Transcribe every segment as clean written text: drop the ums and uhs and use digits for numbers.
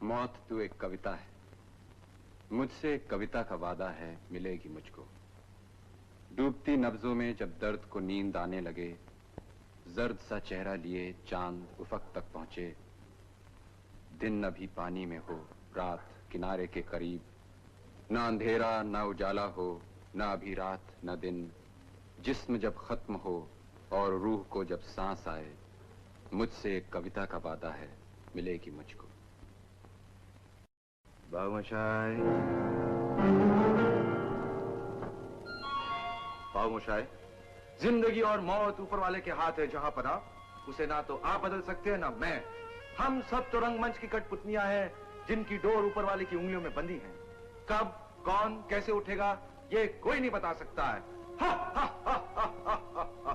मौत तू एक कविता है, मुझसे एक कविता का वादा है, मिलेगी मुझको। डूबती नब्जों में जब दर्द को नींद आने लगे, जर्द सा चेहरा लिए चांद उफक तक पहुंचे। दिन अभी पानी में हो, रात किनारे के करीब, ना अंधेरा ना उजाला हो, ना अभी रात ना दिन। जिस्म जब खत्म हो और रूह को जब सांस आए, मुझसे एक कविता का वादा है, मिलेगी मुझको। बाबूमशाई, बाबूमशाई, जिंदगी और मौत ऊपर वाले के हाथ है जहां पना, उसे ना तो आप बदल सकते हैं ना मैं। हम सब तो रंगमंच की कठपुतलियां हैं जिनकी डोर ऊपर वाले की उंगलियों में बंधी है। कब कौन कैसे उठेगा ये कोई नहीं बता सकता है। हा, हा, हा, हा, हा, हा,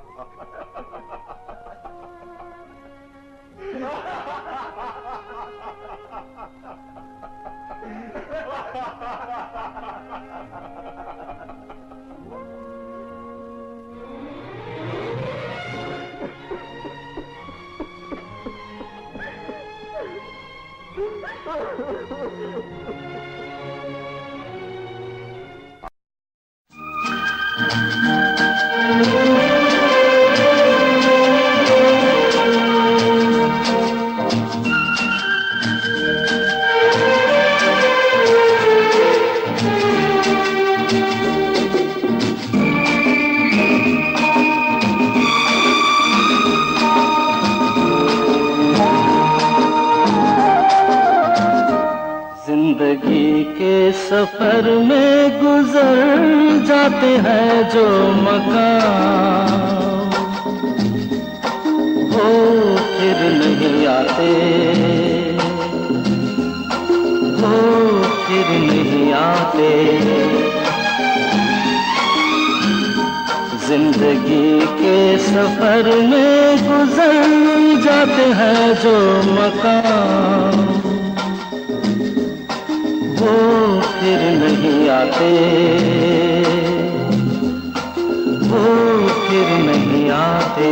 जिंदगी के सफर में गुजर जाते हैं जो मकाम, वो फिर नहीं आते, वो फिर नहीं आते। जिंदगी के सफर में गुजर जाते हैं जो मकाम, वो फिर नहीं आते, वो फिर नहीं आते।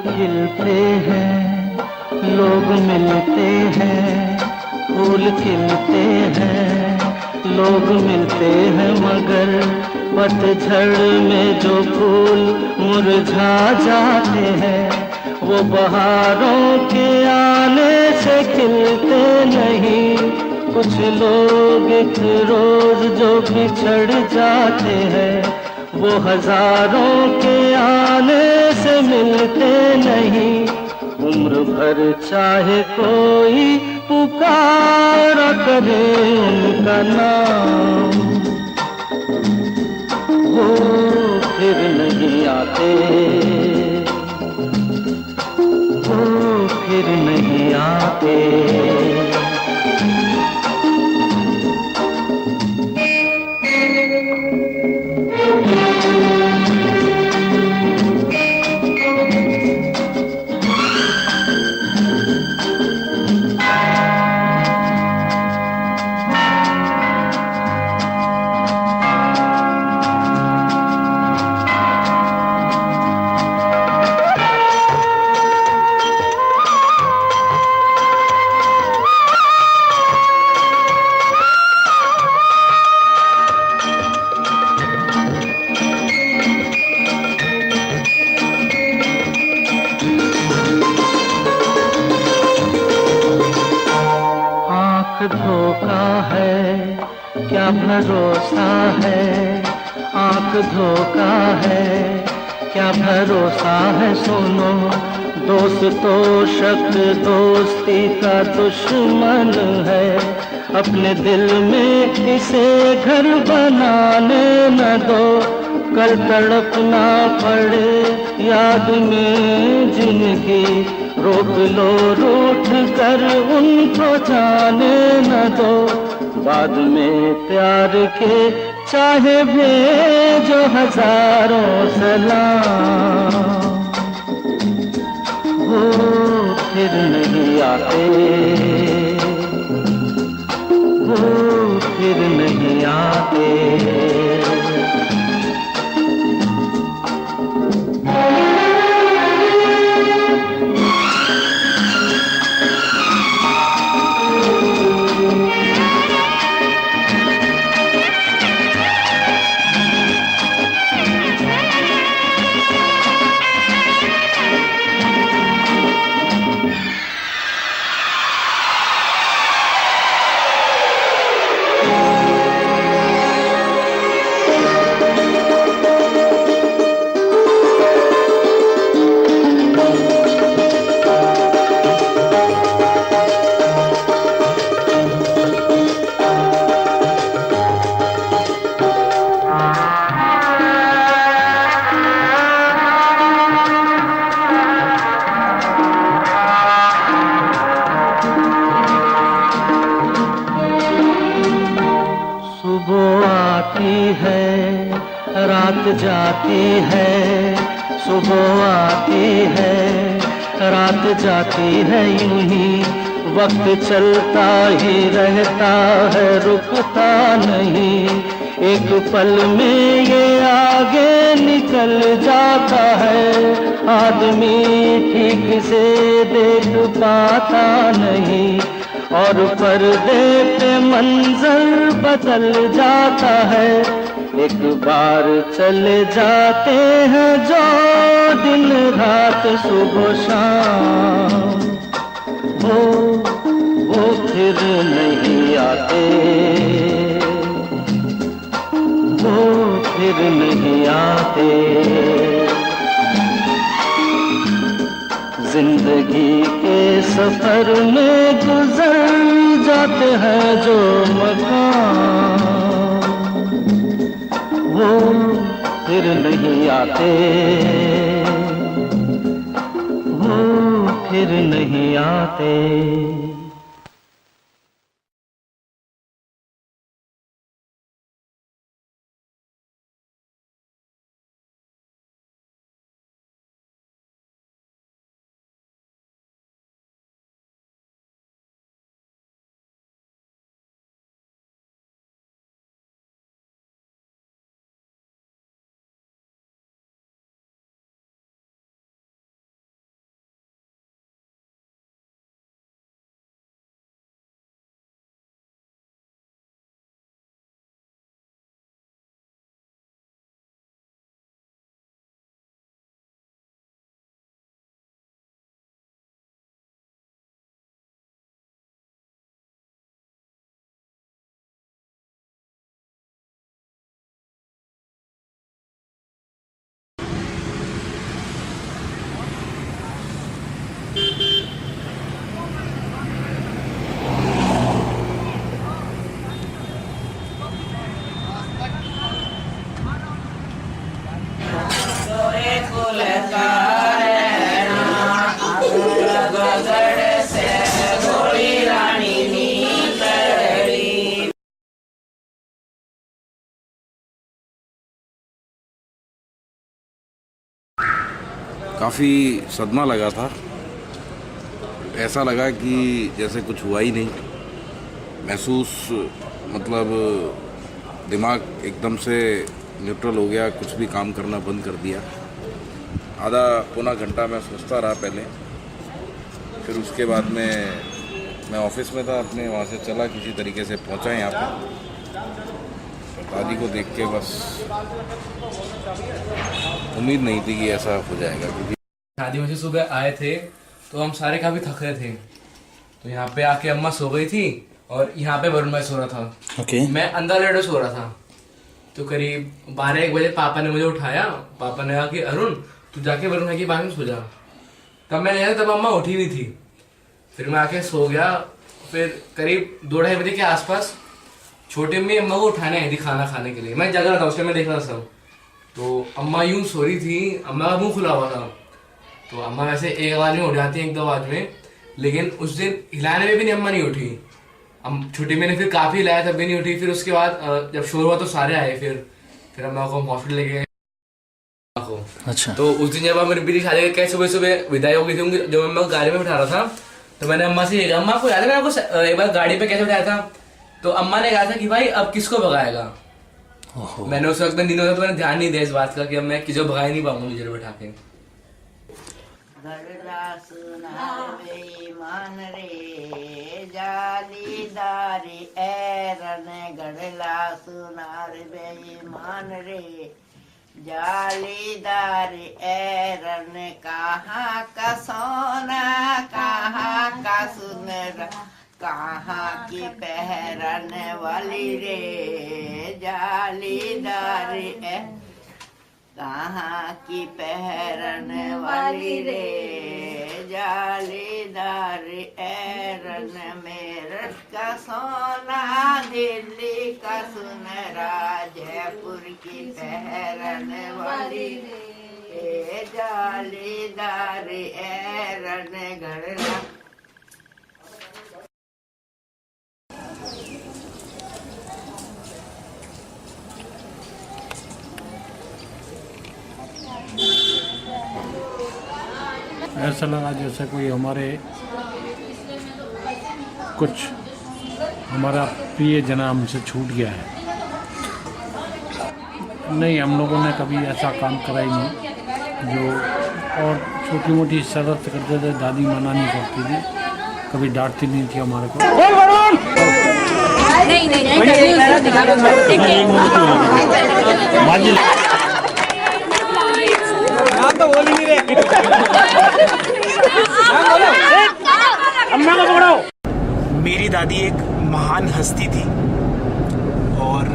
खिलते हैं, लोग मिलते हैं, फूल खिलते हैं, लोग मिलते हैं, मगर पतझड़ में जो फूल मुरझा जाते हैं, वो बहारों के आने से खिलते नहीं। कुछ लोग एक रोज जो बिछड़ जाते हैं, वो हजारों के आने से मिलते नहीं। उम्र भर चाहे कोई पुकारा करे उनका नाम, वो फिर नहीं आते, वो फिर नहीं आते। धोखा है क्या भरोसा है, आंख धोखा है क्या भरोसा है। सुनो दोस्त तो शक दोस्ती का दुश्मन है, अपने दिल में इसे घर बनाने न दो, कल तड़पना पड़े याद में जिनकी, रोक लो रूठ कर उनको जाने न दो, बाद में प्यार के चाहे भेजो हजारों सलाम, वो फिर नहीं आते, वो फिर नहीं आते। रात जाती है, सुबह आती है, रात जाती है, यूं ही वक्त चलता ही रहता है, रुकता नहीं, एक पल में ये आगे निकल जाता है, आदमी ठीक से देख पाता नहीं, और पर्दे पे मंजर बदल जाता है, एक बार चले जाते हैं जो दिन रात सुबह शाम, वो फिर नहीं आते, वो फिर नहीं आते। जिंदगी के सफर में गुजर जाते हैं जो मकाम, वो फिर नहीं आते, वो फिर नहीं आते। काफ़ी सदमा लगा था, ऐसा लगा कि जैसे कुछ हुआ ही नहीं, महसूस मतलब दिमाग एकदम से न्यूट्रल हो गया, कुछ भी काम करना बंद कर दिया। आधा पौना घंटा मैं सोचता रहा पहले, फिर उसके बाद में मैं ऑफिस में था अपने, वहाँ से चला किसी तरीके से पहुँचा यहाँ पे, दादी को देख के बस उम्मीद नहीं थी कि ऐसा हो जाएगा, क्योंकि शादी में से सुबह आए थे तो हम सारे काफी थक रहे थे, तो यहाँ पे आके अम्मा सो गई थी और यहाँ पे वरुण भाई सो रहा था। मैं अंदर लेटे सो रहा था, तो करीब 12-1 बजे पापा ने मुझे उठाया। पापा ने कहा कि अरुण तू जाके वरुण भाई की बात में सो जा। तब मैं गया, तब अम्मा उठी नहीं थी, फिर मैं आके सो गया। फिर करीब 2-2:30 बजे के आसपास छोटे अम्मी अम्मा को उठाने आई थी खाना खाने के लिए। मैं जग रहा था, उसमें मैं देख रहा था सब। तो अम्मा यूं सो रही थी, अम्मा का मुंह खुला हुआ था। तो अम्मा वैसे एक आवाज में उठ जाती है, 1-2 आवाज में, लेकिन उस दिन हिलाने में भी नहीं अम्मा नहीं उठी। छोटी मैंने फिर काफी हिलाया तब भी नहीं उठी। फिर उसके बाद जब शोर हुआ तो सारे आए, फिर अम्मा को हॉस्पिटल लेके गए। अच्छा। तो उस दिन जब मेरी शादी के सुबह सुबह विदाई हो गई थी, जब अम्मा को गाड़ी में बिठा रहा था, तो मैंने अम्मा से कहा, अम्मा को याद है मैं आपको एक बार गाड़ी पे कैसे बिठाया था? तो अम्मा ने कहा था कि भाई अब किसको भगाएगा। मैंने उस वक्त नींद में तो मैंने ध्यान नहीं दिया इस बात का कि अब मैं किसी को भगा ही नहीं पाऊंगा मुझे बैठा के। बेईमान रे जालीदारी ऐरन गड़ला सुनार बेईमान रे जालीदारी ऐरन कहाँ का सोना कहाँ का सुनरा कहाँ की पहरन वाली रे जालीदारी कहाँ की पहरन वाली रे जालीदार ऐरन मेरठ का सोना दिल्ली का सुनरा जयपुर की पहरन वाली रे जालीदार ऐरन गड़ला। ऐसा लगा जैसे कोई हमारा प्रिय जना हमसे छूट गया है। नहीं, हम लोगों ने कभी ऐसा काम करा ही नहीं जो, और छोटी मोटी शरारत करते थे, दादी मना नहीं करती थी, कभी डांटती नहीं थी हमारे को। मेरी दादी एक महान हस्ती थी और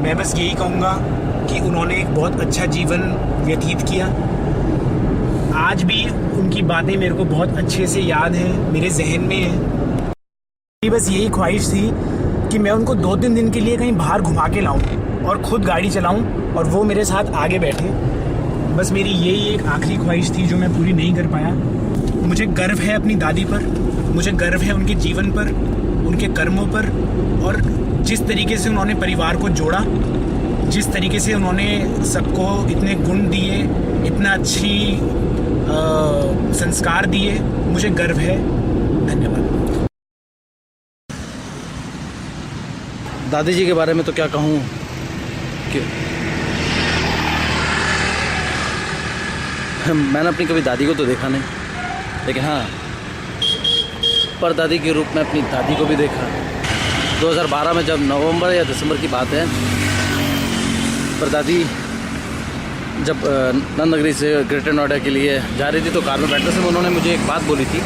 मैं बस यही कहूँगा कि उन्होंने एक बहुत अच्छा जीवन व्यतीत किया। आज भी उनकी बातें मेरे को बहुत अच्छे से याद हैं, मेरे जहन में है। मेरी बस यही ख्वाहिश थी कि मैं उनको 2-3 दिन के लिए कहीं बाहर घुमा के लाऊं और ख़ुद गाड़ी चलाऊं और वो मेरे साथ आगे बैठे। बस मेरी यही एक आखिरी ख्वाहिश थी जो मैं पूरी नहीं कर पाया। मुझे गर्व है अपनी दादी पर, मुझे गर्व है उनके जीवन पर, उनके कर्मों पर, और जिस तरीके से उन्होंने परिवार को जोड़ा, जिस तरीके से उन्होंने सबको इतने गुण दिए, इतना अच्छी संस्कार दिए, मुझे गर्व है। धन्यवाद। दादी जी के बारे में तो क्या कहूँ कि मैंने अपनी कभी दादी को तो देखा नहीं, लेकिन हाँ परदादी के रूप में अपनी दादी को भी देखा। 2012 में जब नवंबर या दिसंबर की बात है, परदादी जब नंदनगरी से ग्रेटर नोएडा के लिए जा रही थी तो कार में बैठने से उन्होंने मुझे एक बात बोली थी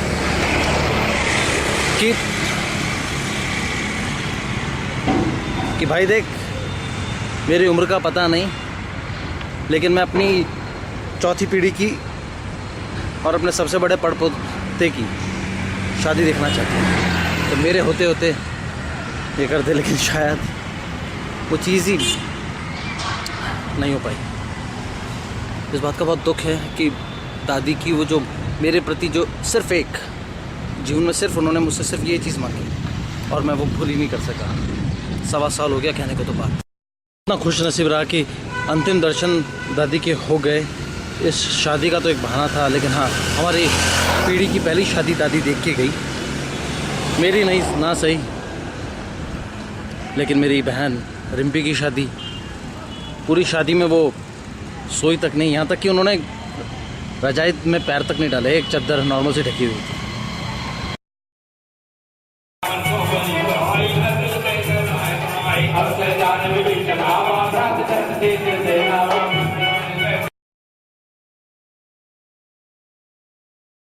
कि भाई देख, मेरी उम्र का पता नहीं, लेकिन मैं अपनी चौथी पीढ़ी की और अपने सबसे बड़े पड़पोते की शादी देखना चाहती हूँ। तो मेरे होते होते ये करते, लेकिन शायद वो चीज़ ही नहीं हो पाई। इस बात का बहुत दुख है कि दादी की वो जो मेरे प्रति जो सिर्फ एक जीवन में सिर्फ उन्होंने मुझसे सिर्फ ये चीज़ मांगी और मैं वो भूल ही नहीं कर सका। 1.25 साल हो गया कहने को तो बात। इतना खुश नसीब रहा कि अंतिम दर्शन दादी के हो गए। इस शादी का तो एक बहाना था, लेकिन हाँ हमारी पीढ़ी की पहली शादी दादी देख के गई। मेरी नहीं ना सही, लेकिन मेरी बहन रिम्पी की शादी, पूरी शादी में वो सोई तक नहीं, यहाँ तक कि उन्होंने रजाई में पैर तक नहीं डाले, एक चद्दर नॉर्मल से ढकी हुई थी। अब